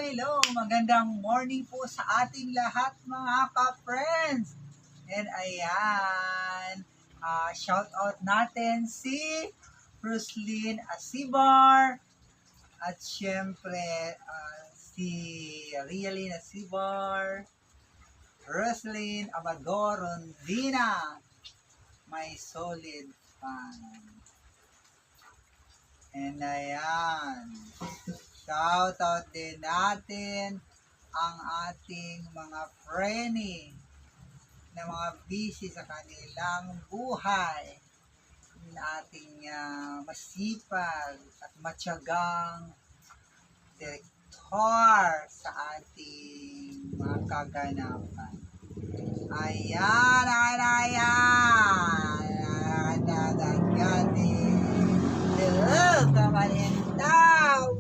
hello! Magandang morning po sa ating lahat mga ka-friends! And ayan, shout out natin si Roslyn Asibar at syempre si Rialyn Asibar, Roslyn Amador Rondina, my solid fan. And ayan, shout out din natin ang ating mga frenny na mga busy sa kanilang buhay, na ating masipag at matyagang direktor sa ating mga kaganapan. Ayan, hello, kamalintao!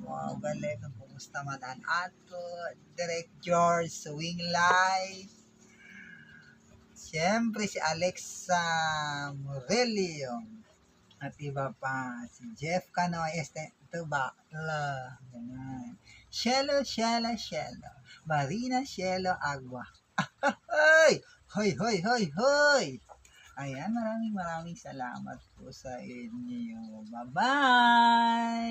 Wow, galing. Kumusta man ang ato? Direct George, Swing Life. Siyempre si Alexa Morelio. At iba pa. Si Jeff Canoy, Tuba. Ganyan. Shelo. Marina Shelo Agua. Hoy! Hoy! Ayan, maraming salamat po sa inyo. Bye-bye!